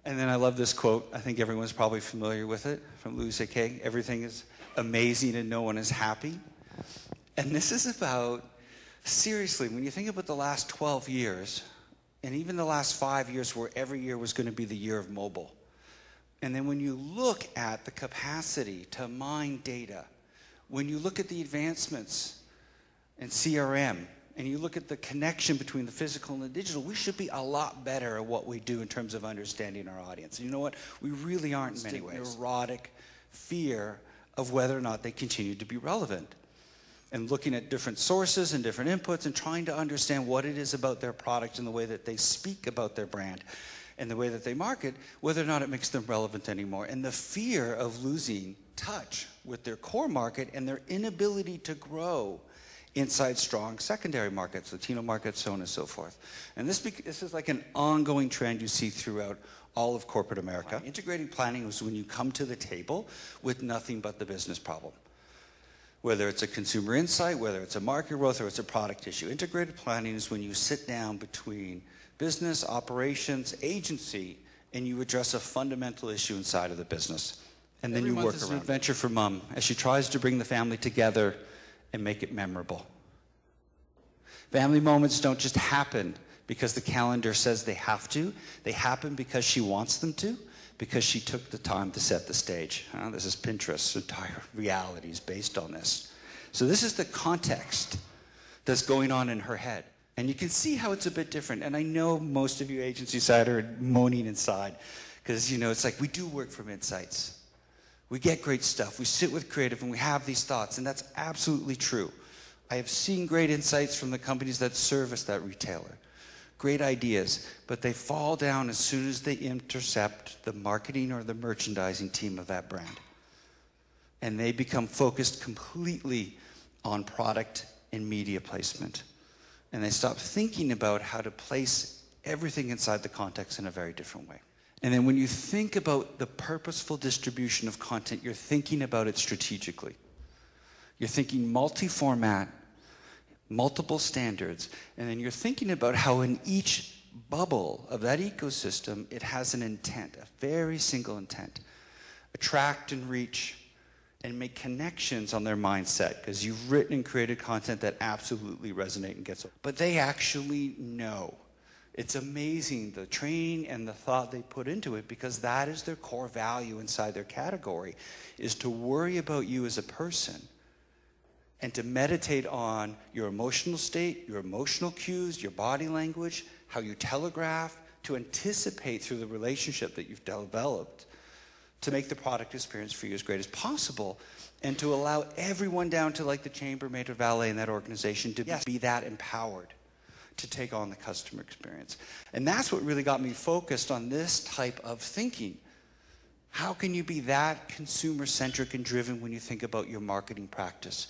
And then I love this quote. I think everyone's probably familiar with it from Louis C.K. Everything is amazing and no one is happy. And this is about, seriously, when you think about the last 12 years, and even the last 5 years where every year was going to be the year of mobile. And then when you look at the capacity to mine data, when you look at the advancements in CRM, and you look at the connection between the physical and the digital, we should be a lot better at what we do in terms of understanding our audience. And you know what? We really aren't in many ways. Neurotic fear of whether or not they continue to be relevant. And looking at different sources and different inputs and trying to understand what it is about their product and the way that they speak about their brand and the way that they market, whether or not it makes them relevant anymore. And the fear of losing touch with their core market and their inability to grow inside strong secondary markets, Latino markets, so on and so forth. And this is like an ongoing trend you see throughout all of corporate America. Integrated planning is when you come to the table with nothing but the business problem. Whether it's a consumer insight, whether it's a market growth, or it's a product issue. Integrated planning is when you sit down between business, operations, agency, and you address a fundamental issue inside of the business. And then you work around it. Every month is an adventure for mom as she tries to bring the family together and make it memorable. Family moments don't just happen because the calendar says they have to. They happen because she wants them to, because she took the time to set the stage. This is Pinterest's entire reality is based on this. So this is the context that's going on in her head. And you can see how it's a bit different. And I know most of you agency side are moaning inside because, you know, it's like we do work from insights. We get great stuff. We sit with creative and we have these thoughts, and that's absolutely true. I have seen great insights from the companies that service that retailer. Great ideas, but they fall down as soon as they intercept the marketing or the merchandising team of that brand. And they become focused completely on product and media placement. And they stop thinking about how to place everything inside the context in a very different way. And then when you think about the purposeful distribution of content, you're thinking about it strategically. You're thinking multi-format, multiple standards, and then you're thinking about how in each bubble of that ecosystem, it has an intent, a very single intent. Attract and reach and make connections on their mindset, because you've written and created content that absolutely resonate and gets. But they actually know. It's amazing the training and the thought they put into it, because that is their core value inside their category, is to worry about you as a person and to meditate on your emotional state, your emotional cues, your body language, how you telegraph, to anticipate through the relationship that you've developed to make the product experience for you as great as possible, and to allow everyone down to like the chambermaid or valet in that organization to be that empowered to take on the customer experience. And that's what really got me focused on this type of thinking. How can you be that consumer-centric and driven when you think about your marketing practice?